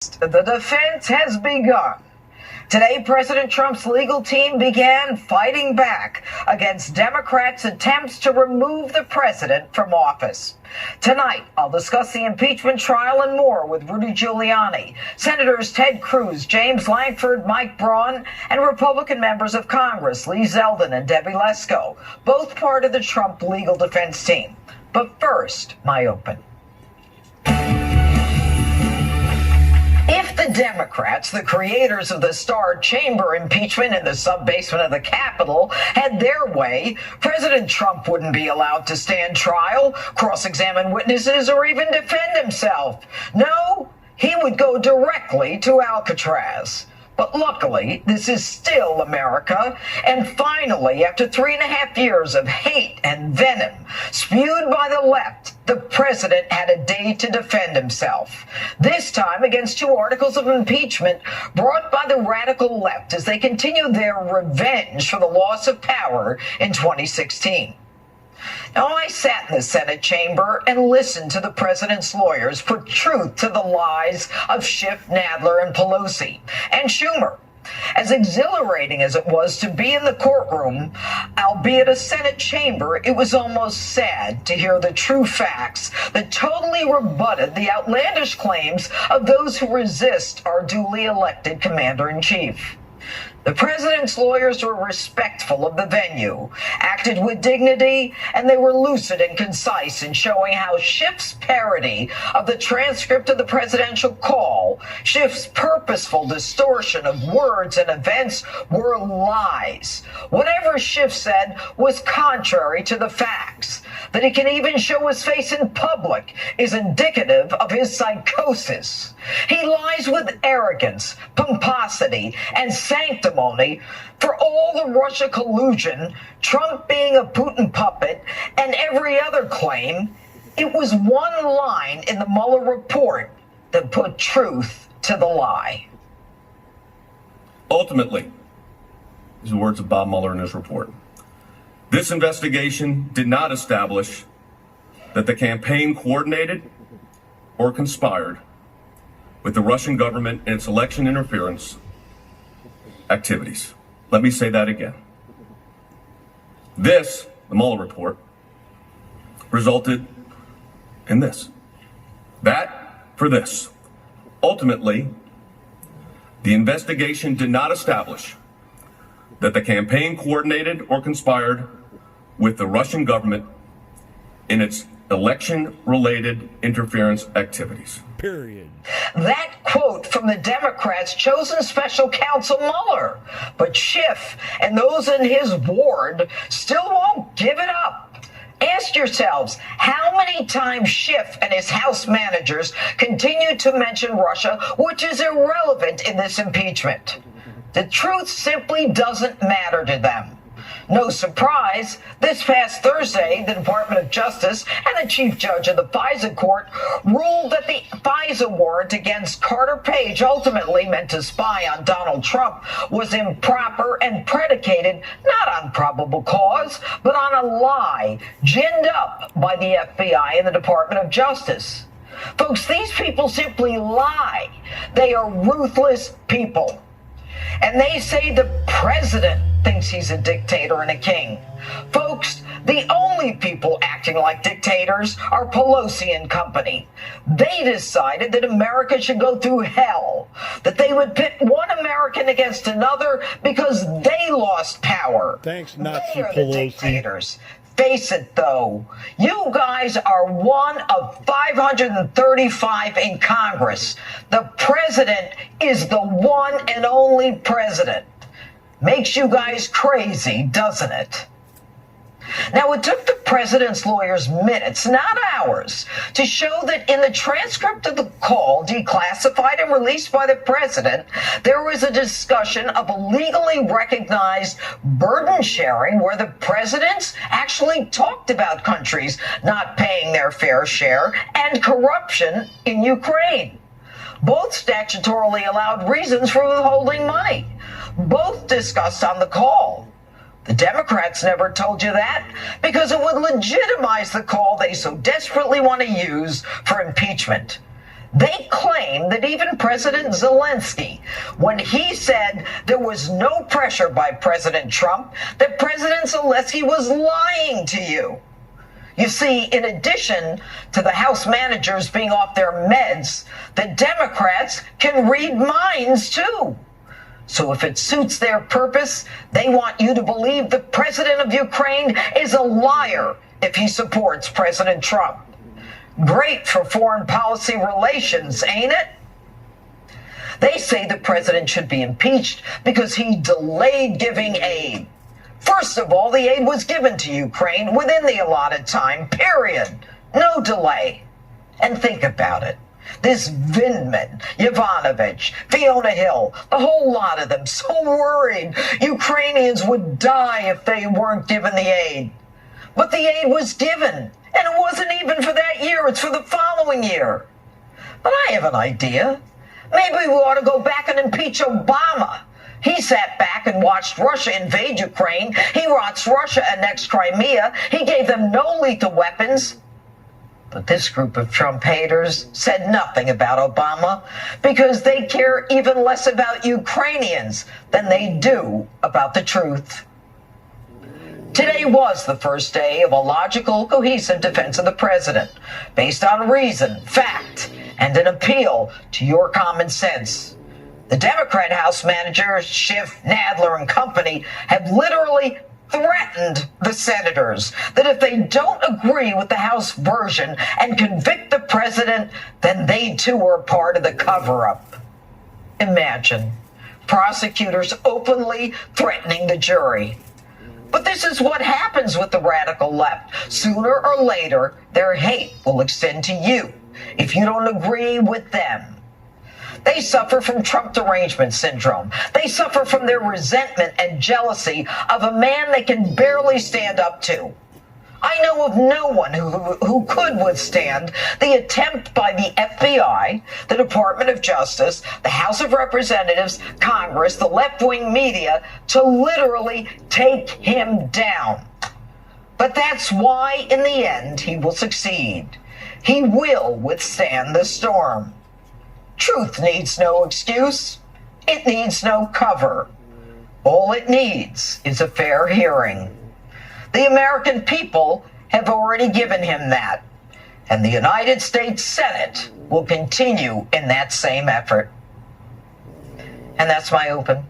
The defense has begun. Today, President Trump's legal team began fighting back against Democrats' attempts to remove the president from office. Tonight, I'll discuss the impeachment trial and more with Rudy Giuliani, Senators Ted Cruz, James Lankford, Mike Braun, and Republican members of Congress, Lee Zeldin and Debbie Lesko, both part of the Trump legal defense team. But first, my open. If the Democrats, the creators of the Star Chamber impeachment in the sub-basement of the Capitol, had their way, President Trump wouldn't be allowed to stand trial, cross-examine witnesses, or even defend himself. No, he would go directly to Alcatraz. But luckily, this is still America, and finally, after 3.5 years of hate and venom spewed by the left, the president had a day to defend himself. This time against 2 articles of impeachment brought by the radical left as they continue their revenge for the loss of power in 2016. Now, I sat in the Senate chamber and listened to the president's lawyers put truth to the lies of Schiff, Nadler, and Pelosi, and Schumer. As exhilarating as it was to be in the courtroom, albeit a Senate chamber, it was almost sad to hear the true facts that totally rebutted the outlandish claims of those who resist our duly elected commander-in-chief. The president's lawyers were respectful of the venue, acted with dignity, and they were lucid and concise in showing how Schiff's parody of the transcript of the presidential call, Schiff's purposeful distortion of words and events were lies. Whatever Schiff said was contrary to the facts. That he can even show his face in public is indicative of his psychosis. He lies with arrogance, pomposity, and sanctimony for all the Russia collusion, Trump being a Putin puppet, and every other claim. It was one line in the Mueller report that put truth to the lie. Ultimately, these are the words of Bob Mueller in his report. This investigation did not establish that the campaign coordinated or conspired with the Russian government in its election interference activities. Let me say that again. This, the Mueller report, resulted in this. That for this. Ultimately, the investigation did not establish that the campaign coordinated or conspired with the Russian government in its election-related interference activities. Period. That quote from the Democrats' chosen special counsel Mueller. But Schiff and those in his ward still won't give it up. Ask yourselves how many times Schiff and his House managers continue to mention Russia, which is irrelevant in this impeachment. The truth simply doesn't matter to them. No surprise, this past Thursday, the Department of Justice and the chief judge of the FISA court ruled that the FISA warrant against Carter Page, ultimately meant to spy on Donald Trump, was improper and predicated not on probable cause, but on a lie ginned up by the FBI and the Department of Justice. Folks, these people simply lie. They are ruthless people. And they say the president thinks he's a dictator and a king. Folks, the only people acting like dictators are Pelosi and company. They decided that America should go through hell, that they would pit one American against another because they lost power. Thanks, Nazi They are the Pelosi. dictators. Face it, though, you guys are one of 535 in Congress. The president is the one and only president. Makes you guys crazy, doesn't it? Now, it took the president's lawyers minutes, not hours, to show that in the transcript of the call, declassified and released by the president, there was a discussion of a legally recognized burden sharing where the presidents actually talked about countries not paying their fair share and corruption in Ukraine. Both statutorily allowed reasons for withholding money. Both discussed on the call. The Democrats never told you that because it would legitimize the call they so desperately want to use for impeachment. They claim that even President Zelensky, when he said there was no pressure by President Trump, that President Zelensky was lying to you. You see, in addition to the House managers being off their meds, the Democrats can read minds too. So if it suits their purpose, they want you to believe the president of Ukraine is a liar if he supports President Trump. Great for foreign policy relations, ain't it? They say the president should be impeached because he delayed giving aid. First of all, the aid was given to Ukraine within the allotted time, period. No delay. And think about it. This Vindman, Yovanovitch, Fiona Hill, the whole lot of them, so worried Ukrainians would die if they weren't given the aid. But the aid was given, and it wasn't even for that year, it's for the following year. But I have an idea. Maybe we ought to go back and impeach Obama. He sat back and watched Russia invade Ukraine. He watched Russia annex Crimea. He gave them no lethal weapons. But this group of Trump haters said nothing about Obama because they care even less about Ukrainians than they do about the truth. Today was the first day of a logical, cohesive defense of the president, based on reason, fact, and an appeal to your common sense. The Democrat House managers, Schiff, Nadler, and company have literally threatened the senators that if they don't agree with the House version and convict the president, then they too are part of the cover-up. Imagine prosecutors openly threatening the jury. But this is what happens with the radical left. Sooner or later, their hate will extend to you if you don't agree with them. They suffer from Trump derangement syndrome. They suffer from their resentment and jealousy of a man they can barely stand up to. I know of no one who could withstand the attempt by the FBI, the Department of Justice, the House of Representatives, Congress, the left-wing media, to literally take him down. But that's why, in the end, he will succeed. He will withstand the storm. Truth needs no excuse. It needs no cover. All it needs is a fair hearing. The American people have already given him that, and the United States Senate will continue in that same effort. And that's my open.